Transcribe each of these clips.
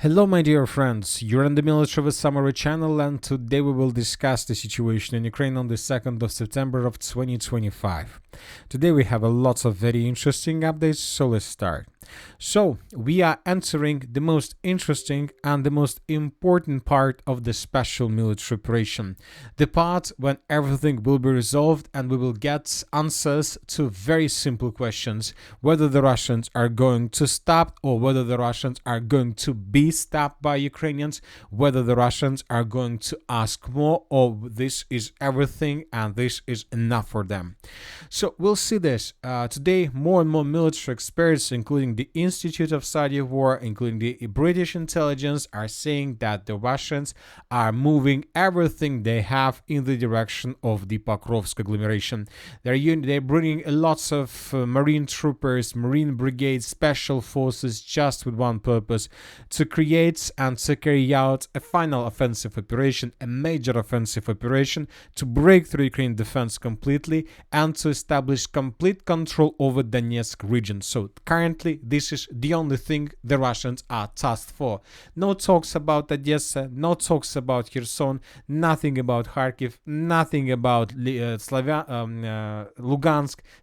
Hello my dear friends, you're on the Military Summary channel and today we will discuss the situation in Ukraine on the 2nd of September of 2025. Today we have a lot of very interesting updates, so let's start. So, we are entering the most interesting and the most important part of the special military operation. The part when everything will be resolved and we will get answers to very simple questions. Whether the Russians are going to stop or whether the Russians are going to be stopped by Ukrainians, whether the Russians are going to ask more or this is everything and this is enough for them. So, we'll see this. Today, more and more military experts, including the Institute of Study of War, including the British intelligence, are saying that the Russians are moving everything they have in the direction of the Pokrovsk agglomeration. They're bringing lots of marine troopers, marine brigades, special forces, just with one purpose: to create and to carry out a final offensive operation, a major offensive operation, to break through Ukrainian defense completely and to establish complete control over Donetsk region. So currently, this is the only thing the Russians are tasked for. No talks about Odessa, no talks about Kherson, nothing about Kharkiv, nothing about Lugansk,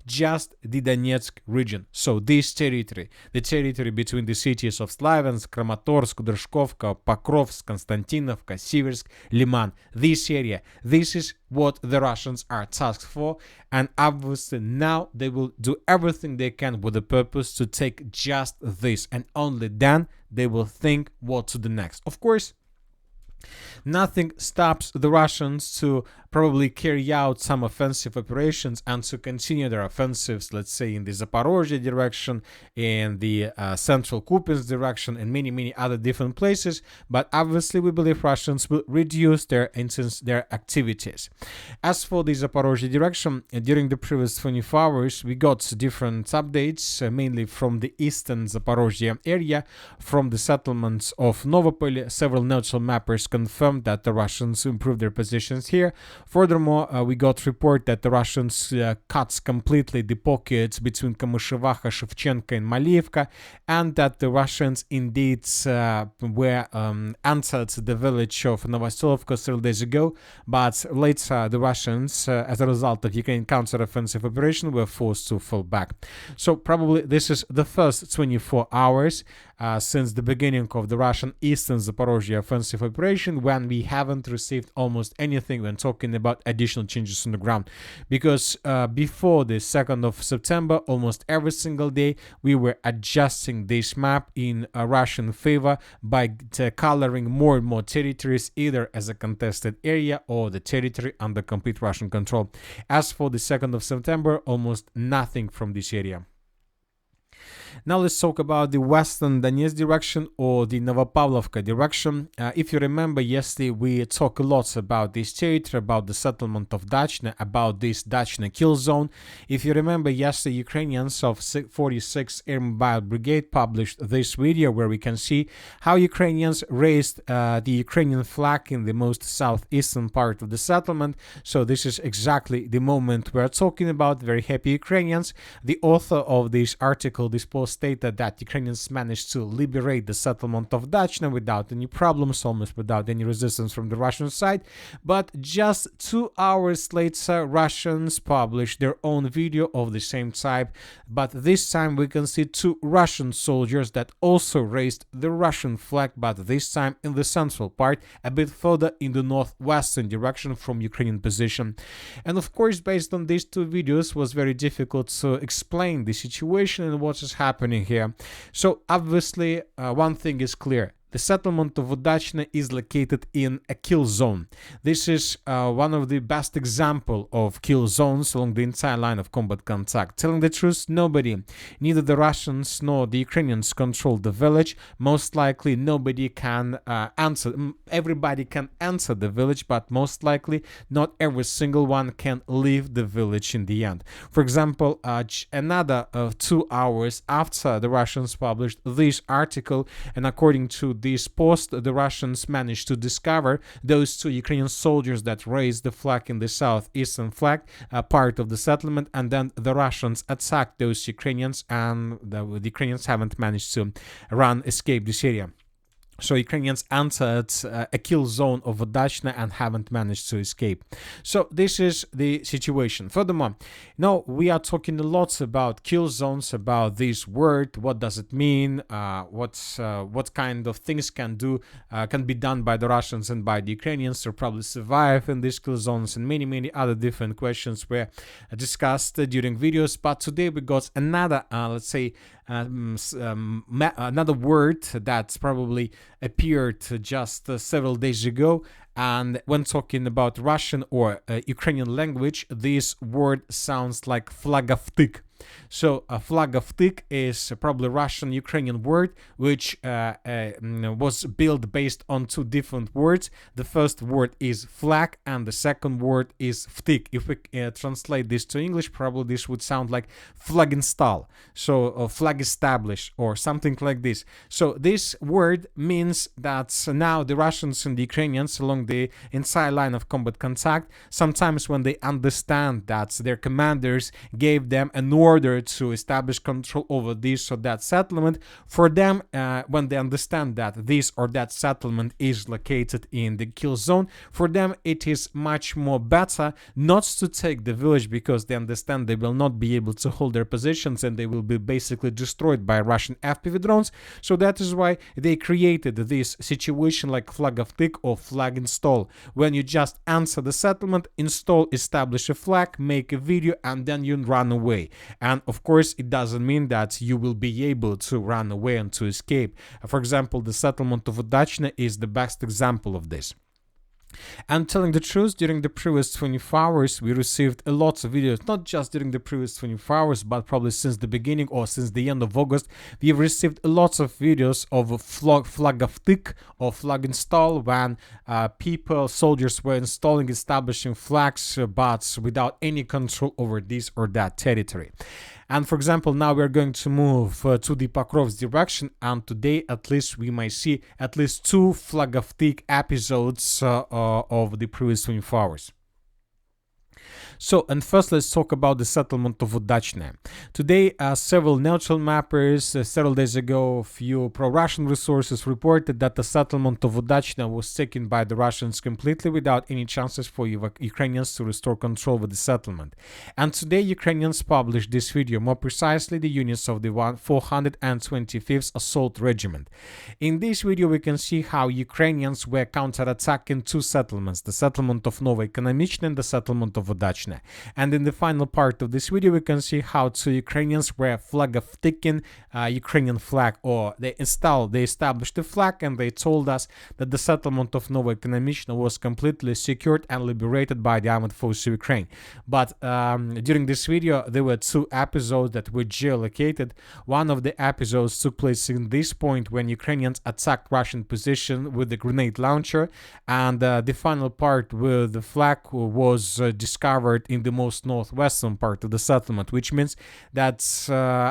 just the Donetsk region. So this territory, the territory between the cities of Slaviansk, Kramatorsk, Udachne, Pokrovsk, Konstantinovka, Seversk, Lyman, this area, this is what the Russians are tasked for, and obviously now they will do everything they can with the purpose to take just this, and only then they will think what to do next. Of course, nothing stops the Russians to probably carry out some offensive operations and to continue their offensives, let's say in the Zaporizhzhia direction, in the central Kupiansk direction, and many other different places. But obviously, we believe Russians will reduce their activities. As for the Zaporizhzhia direction, during the previous 24 hours, we got different updates, mainly from the eastern Zaporizhzhia area, from the settlements of Novopol. Several neutral mappers confirmed that the Russians improved their positions here. Furthermore, we got report that the Russians cut completely the pockets between Kamyshevacha, Shevchenko and Malievka, and that the Russians indeed were entered the village of Novoselovka several days ago, but later the Russians, as a result of Ukrainian counteroffensive operation, were forced to fall back. So probably this is the first 24 hours since the beginning of the Russian Eastern Zaporizhzhia offensive operation when we haven't received almost anything when talking about additional changes on the ground. Because before the 2nd of September, almost every single day, we were adjusting this map in Russian favor by coloring more and more territories either as a contested area or the territory under complete Russian control. As for the 2nd of September, almost nothing from this area. Now let's talk about the western Donetsk direction or the Novopavlovka direction. If you remember, yesterday we talked a lot about this territory, about the settlement of Dachne, about this Dachne Killzone. If you remember, yesterday Ukrainians of 46th Air Mobile Brigade published this video where we can see how Ukrainians raised the Ukrainian flag in the most southeastern part of the settlement. So this is exactly the moment we're talking about. Very happy Ukrainians. The author of this article, this post, stated that Ukrainians managed to liberate the settlement of Dachne without any problems, almost without any resistance from the Russian side. But just 2 hours later, Russians published their own video of the same type. But this time we can see 2 Russian soldiers that also raised the Russian flag, but this time in the central part, a bit further in the northwestern direction from Ukrainian position. And of course, based on these 2 videos, was very difficult to explain the situation and what is happening here. So obviously, one thing is clear. The settlement of Udachne is located in a kill zone. This is one of the best example of kill zones along the entire line of combat contact. Telling the truth, nobody, neither the Russians nor the Ukrainians control the village. Most likely nobody can everybody can enter the village, but most likely not every single one can leave the village in the end. For example, another 2 hours after the Russians published this article, and according to this post, the Russians managed to discover those 2 Ukrainian soldiers that raised the flag in the southeastern flag part of the settlement, and then the Russians attacked those Ukrainians, and the Ukrainians haven't managed to escape this area. So Ukrainians entered a kill zone of Udachne and haven't managed to escape. So this is the situation. Furthermore, now we are talking a lot about kill zones, about this word. What does it mean? What kind of things can be done by the Russians and by the Ukrainians to probably survive in these kill zones, and many other different questions were discussed during videos. But today we got another, let's say, another word that probably appeared just several days ago, and when talking about Russian or Ukrainian language, this word sounds like flagovtik. So a flagovtik is probably Russian-Ukrainian word, which was built based on two different words. The first word is flag, and the second word is vtik. If we translate this to English, probably this would sound like flag install, so flag establish or something like this. So this word means that now the Russians and the Ukrainians along the entire line of combat contact, sometimes when they understand that their commanders gave them an order to establish control over this or that settlement, for them, when they understand that this or that settlement is located in the kill zone, for them it is much more better not to take the village, because they understand they will not be able to hold their positions and they will be basically destroyed by Russian FPV drones. So that is why they created this situation like flag of tick or flag install. When you just enter the settlement, install, establish a flag, make a video, and then you run away. And of course, it doesn't mean that you will be able to run away and to escape. For example, the settlement of Udachne is the best example of this. And telling the truth, during the previous 24 hours, we received a lot of videos, not just during the previous 24 hours, but probably since the beginning or since the end of August, we've received a lot of videos of flag of tick or flag install, when soldiers were installing, establishing flags, but without any control over this or that territory. And for example, now we're going to move to the Pokrovsk direction, and today at least we might see at least 2 flag of tick episodes of the previous 24 hours. So, and first let's talk about the settlement of Udachne. Today, several neutral mappers, several days ago, a few pro-Russian resources reported that the settlement of Udachne was taken by the Russians completely without any chances for Ukrainians to restore control of the settlement. And today, Ukrainians published this video, more precisely the units of the 425th Assault Regiment. In this video, we can see how Ukrainians were counterattacking 2 settlements, the settlement of Novoekonomichne and the settlement of Udachne. And in the final part of this video, we can see how 2 Ukrainians were flag of ticking Ukrainian flag, or they established the flag, and they told us that the settlement of Novoekonomichne was completely secured and liberated by the armed forces of Ukraine. But during this video, there were 2 episodes that were geolocated. One of the episodes took place in this point when Ukrainians attacked Russian position with the grenade launcher, and the final part where the flag was discovered in the most northwestern part of the settlement, which means that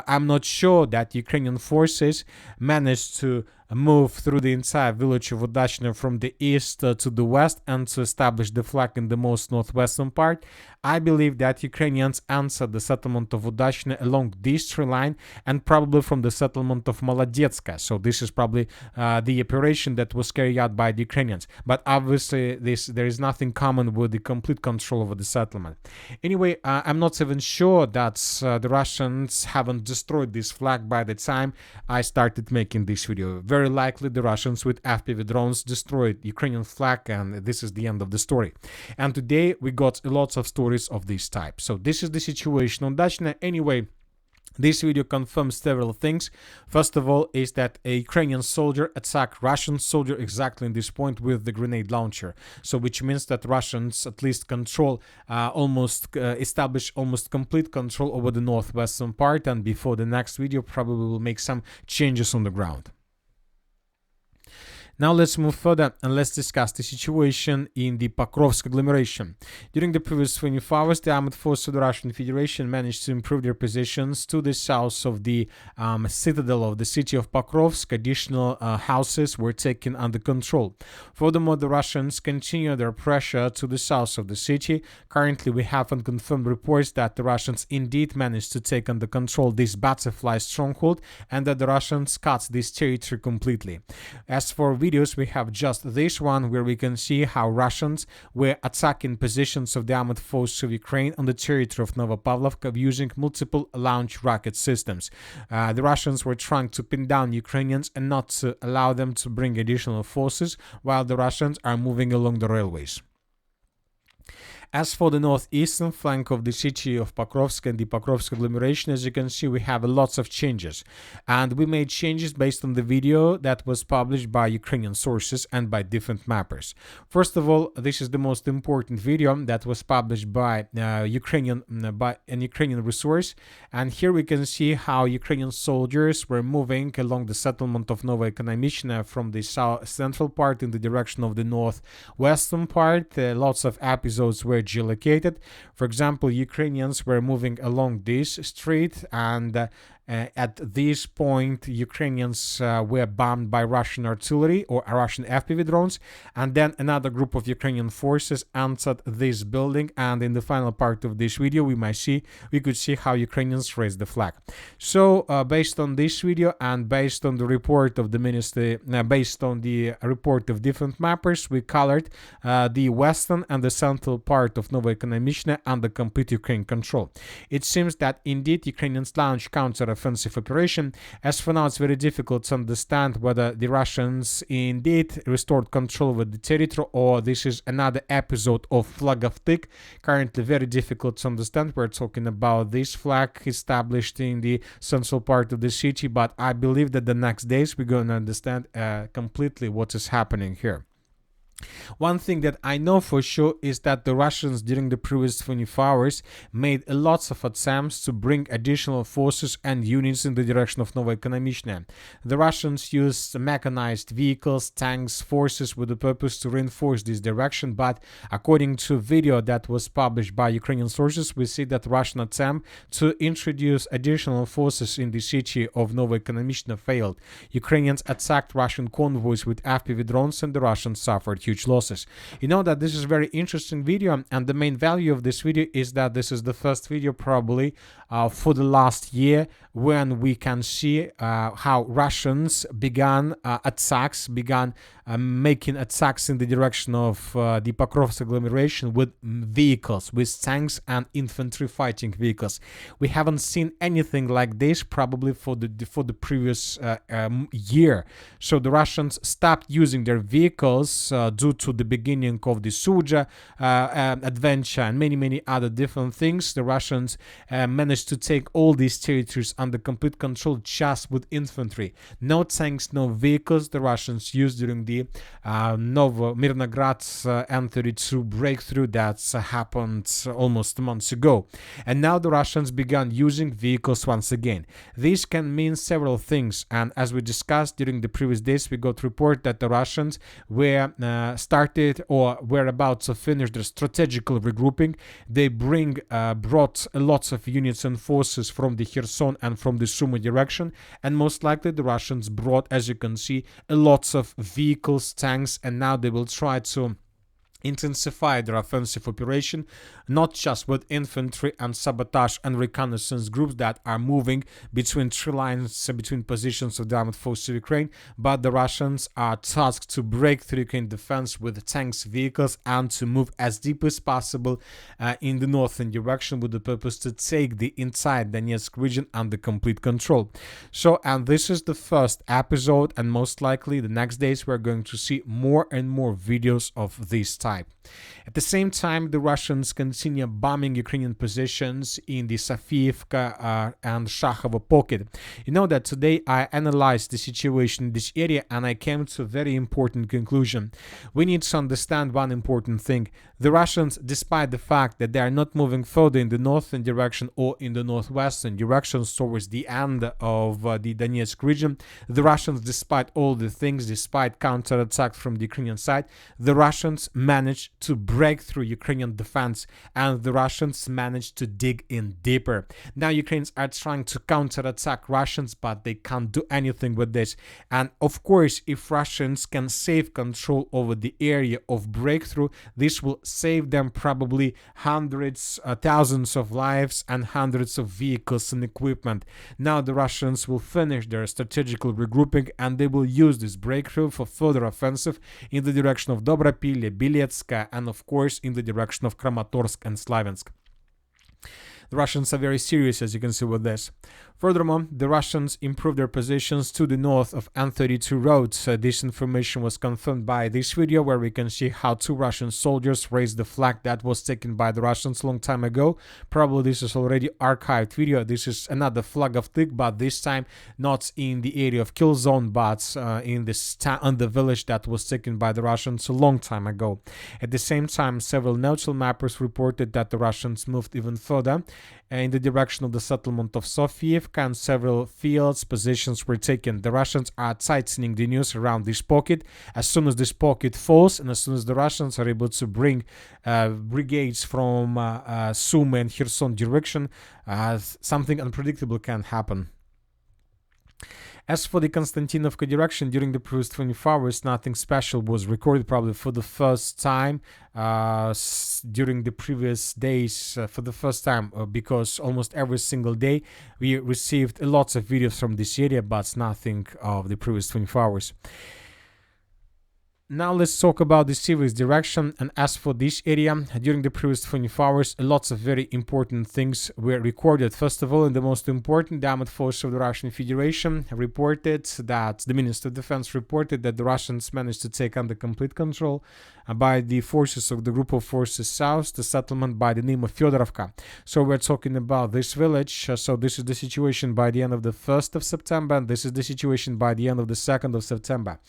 I'm not sure that Ukrainian forces managed to move through the entire village of Udachne from the east to the west and to establish the flag in the most northwestern part. I believe that Ukrainians answered the settlement of Udachne along this tree line, and probably from the settlement of Molodetska. So this is probably the operation that was carried out by the Ukrainians. But obviously there is nothing common with the complete control over the settlement. Anyway, I'm not even sure that the Russians haven't destroyed this flag by the time I started making this video. Very likely the Russians with FPV drones destroyed Ukrainian flag, and this is the end of the story. And today we got lots of stories of this type. So this is the situation on Dachne. Anyway, this video confirms several things. First of all is that a Ukrainian soldier attacked Russian soldier exactly in this point with the grenade launcher. So which means that Russians at least establish almost complete control over the northwestern part, and before the next video probably will make some changes on the ground. Now let's move further and let's discuss the situation in the Pokrovsk agglomeration. During the previous 24 hours, the armed forces of the Russian Federation managed to improve their positions to the south of the citadel of the city of Pokrovsk. Additional houses were taken under control. Furthermore, the Russians continue their pressure to the south of the city. Currently, we have unconfirmed reports that the Russians indeed managed to take under control this butterfly stronghold, and that the Russians cut this territory completely. As for videos, we have just this one where we can see how Russians were attacking positions of the armed forces of Ukraine on the territory of Novopavlovka using multiple launch rocket systems. The Russians were trying to pin down Ukrainians and not to allow them to bring additional forces while the Russians are moving along the railways. As for the northeastern flank of the city of Pokrovsk and the Pokrovsk agglomeration, as you can see, we have lots of changes. And we made changes based on the video that was published by Ukrainian sources and by different mappers. First of all, this is the most important video that was published by an Ukrainian resource. And here we can see how Ukrainian soldiers were moving along the settlement of Nova Ekonomichna from the central part in the direction of the northwestern part. Lots of episodes were geolocated. For example, Ukrainians were moving along this street, and at this point, Ukrainians were bombed by Russian artillery or Russian FPV drones, and then another group of Ukrainian forces entered this building. And in the final part of this video, we could see how Ukrainians raised the flag. So, based on this video and based on the report of the ministry, based on the report of different mappers, we colored the western and the central part of Nova Ekonomichna under complete Ukraine control. It seems that indeed Ukrainians launched counter-offensive operation. As for now, it's very difficult to understand whether the Russians indeed restored control over the territory or this is another episode of Flag of Tick. Currently very difficult to understand. We're talking about this flag established in the central part of the city, but I believe that the next days we're going to understand completely what is happening here. One thing that I know for sure is that the Russians during the previous 24 hours made lots of attempts to bring additional forces and units in the direction of Nova Ekonomichna. The Russians used mechanized vehicles, tanks, forces with the purpose to reinforce this direction, but according to a video that was published by Ukrainian sources, we see that Russian attempt to introduce additional forces in the city of Nova Ekonomichna failed. Ukrainians attacked Russian convoys with FPV drones and the Russians suffered huge losses. You know that this is a very interesting video, and the main value of this video is that this is the first video probably for the last year when we can see how Russians began making attacks in the direction of the Pokrovsk agglomeration with vehicles, with tanks and infantry fighting vehicles. We haven't seen anything like this probably for the previous year. So the Russians stopped using their vehicles due to the beginning of the Suja adventure and many other different things. The Russians managed to take all these territories under complete control just with infantry. No tanks, no vehicles the Russians used during the Mirnograd N32 breakthrough that happened almost months ago. And now the Russians began using vehicles once again. This can mean several things, and as we discussed during the previous days, we got report that the Russians were started or were about to finish their strategical regrouping. They brought lots of units and forces from the Kherson and from the Sumy direction, and most likely the Russians brought, as you can see, lots of vehicles, tanks, and now they will try to intensify their offensive operation, not just with infantry and sabotage and reconnaissance groups that are moving between tree lines, between positions of the armed forces of Ukraine, but the Russians are tasked to break through Ukraine defense with tanks, vehicles, and to move as deep as possible in the northern direction with the purpose to take the entire Donetsk region under complete control. So, and this is the first episode, and most likely the next days we're going to see more and more videos of this type. At the same time, the Russians continue bombing Ukrainian positions in the Safiyevka and Shakhovo pocket. You know that today I analyzed the situation in this area and I came to a very important conclusion. We need to understand one important thing. The Russians, despite the fact that they are not moving further in the northern direction or in the northwestern direction towards the end of the Donetsk region, the Russians, despite all the things, despite counterattacks from the Ukrainian side, the Russians managed to break through Ukrainian defense, and the Russians managed to dig in deeper. Now Ukrainians are trying to counterattack Russians, but they can't do anything with this. And of course, if Russians can save control over the area of breakthrough, this will save them probably hundreds, thousands of lives and hundreds of vehicles and equipment. Now the Russians will finish their strategical regrouping, and they will use this breakthrough for further offensive in the direction of Dobropille, Biletska, and of course in the direction of Kramatorsk and Slaviansk. The Russians are very serious, as you can see with this. Furthermore, the Russians improved their positions to the north of N32 road. This information was confirmed by this video, where we can see how 2 Russian soldiers raised the flag that was taken by the Russians a long time ago. Probably this is already archived video. This is another flag of Tik, but this time not in the area of Killzone, but in the village that was taken by the Russians a long time ago. At the same time, several neutral mappers reported that the Russians moved even further in the direction of the settlement of Sofiyevka, and several fields positions were taken. The Russians are tightening the news around this pocket. As soon as this pocket falls, and as soon as the Russians are able to bring brigades from Sumy and Kherson direction, something unpredictable can happen. As for the Konstantinovka direction, during the previous 24 hours, nothing special was recorded, probably for the first time during the previous days, for the first time, because almost every single day we received lots of videos from this area, but nothing of the previous 24 hours. Now let's talk about the Seversk direction. And as for this area, during the previous 24 hours, lots of very important things were recorded. First of all, and the most important, the Armed Forces of the Russian Federation reported that the Minister of Defense reported that the Russians managed to take under complete control by the forces of the group of forces south, the settlement by the name of Fedorivka. So we're talking about this village. So this is the situation by the end of the 1st of September, and this is the situation by the end of the 2nd of September.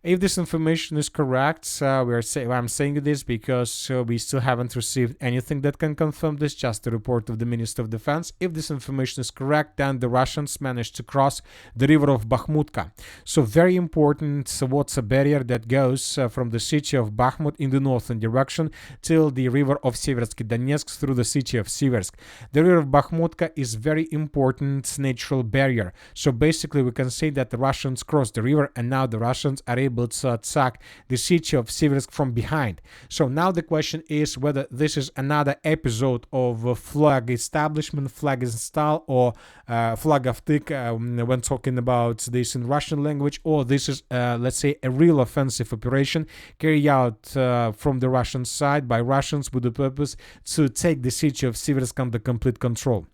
If this information is correct, I'm saying this because we still haven't received anything that can confirm this, just the report of the Minister of Defense. If this information is correct, then the Russians managed to cross the river of Bakhmutka. So very important water barrier that goes from the city of Bakhmut in the northern direction till the river of Seversk and Donetsk through the city of Seversk. The river of Bakhmutka is very important natural barrier. So basically we can say that the Russians crossed the river, and now the Russians are able to attack the city of Seversk from behind. So now the question is whether this is another episode of flag establishment, flag install, or flag of Tik when talking about this in Russian language, or this is let's say a real offensive operation carried out from the Russian side by Russians with the purpose to take the city of Seversk under complete control.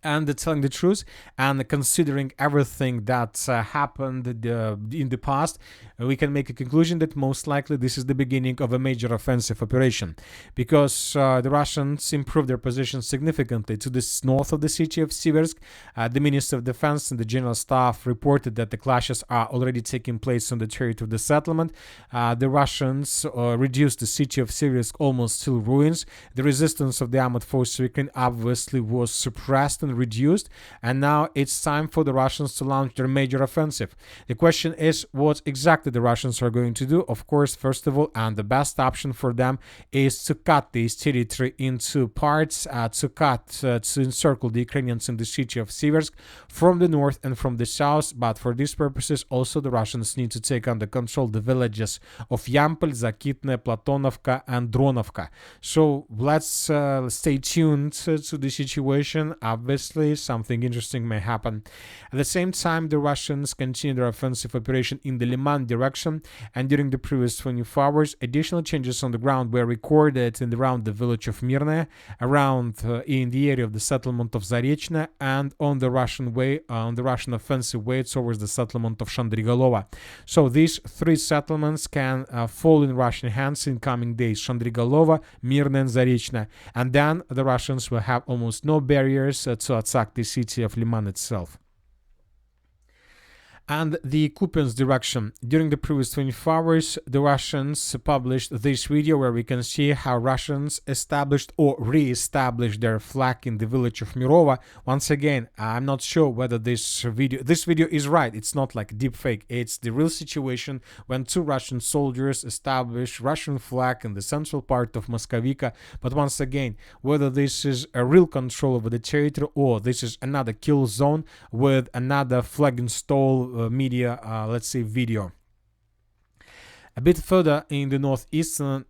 And telling the truth, and considering everything that happened in the past, we can make a conclusion that most likely this is the beginning of a major offensive operation, because the Russians improved their position significantly to the north of the city of Seversk. The Minister of Defense and the General Staff reported that the clashes are already taking place on the territory of the settlement. The Russians reduced the city of Seversk almost to ruins. The resistance of the armed forces of Ukraine obviously was suppressed and reduced, and now it's time for the Russians to launch their major offensive. The question is what exactly the Russians are going to do. Of course, first of all, and the best option for them is to cut this territory into parts, to encircle the Ukrainians in the city of Seversk from the north and from the south. But for these purposes, also the Russians need to take under control the villages of Yampol, Zakitne, Platonovka, and Dronovka. So let's stay tuned to the situation. Obviously, something interesting may happen. At the same time, the Russians continue their offensive operation in the Lyman direction, and during the previous 24 hours, additional changes on the ground were recorded around the village of Mirne, around in the area of the settlement of Zarechne, and on the Russian way, on the Russian offensive way towards the settlement of Shandrigalova. So these 3 settlements can fall in Russian hands in coming days: Shandrigalova, Mirne, and Zarechne, and then the Russians will have almost no barriers to attack the city of Lyman itself. And the Kupiansk direction. During the previous 24 hours, the Russians published this video where we can see how Russians established or re-established their flag in the village of Mirova. Once again, I'm not sure whether this video is right. It's not like deep fake. It's the real situation when 2 Russian soldiers established Russian flag in the central part of Moscovica. But once again, whether this is a real control over the territory or this is another kill zone with another flag install media, let's say, video. A bit further in the northeastern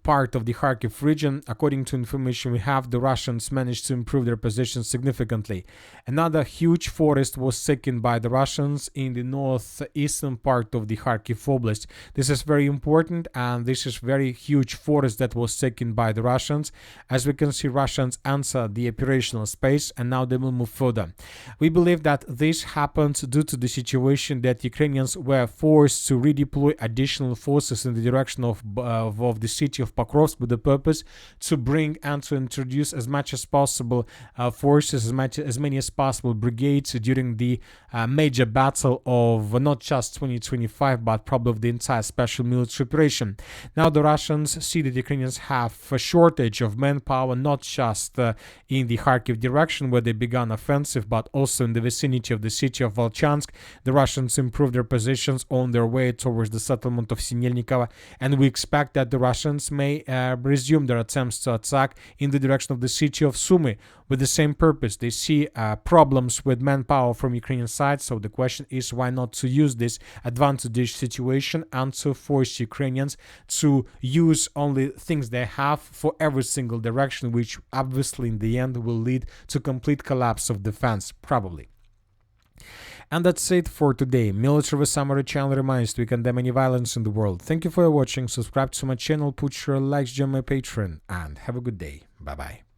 part of the Kharkiv region, according to information we have, the Russians managed to improve their position significantly. Another huge forest was taken by the Russians in the northeastern part of the Kharkiv Oblast. This is very important, and this is very huge forest that was taken by the Russians. As we can see, Russians answered the operational space, and now they will move further. We believe that this happened due to the situation that Ukrainians were forced to redeploy additional forces in the direction of the city of Pokrovsk with the purpose to bring and to introduce as much as possible forces, as many as possible brigades during the major battle of not just 2025 but probably of the entire special military operation. Now the Russians see that Ukrainians have a shortage of manpower, not just in the Kharkiv direction where they began offensive, but also in the vicinity of the city of Volchansk. The Russians improved their positions on their way towards the settlement of Sinelnikova, and we expect that the Russians may resume their attempts to attack in the direction of the city of Sumy with the same purpose. They see problems with manpower from Ukrainian side, so the question is why not to use this advantageous situation and to force Ukrainians to use only things they have for every single direction, which obviously in the end will lead to complete collapse of defense, probably. And that's it for today. Military Summary channel reminds we condemn any violence in the world. Thank you for watching. Subscribe to my channel, put your likes, join my Patreon, and have a good day. Bye bye.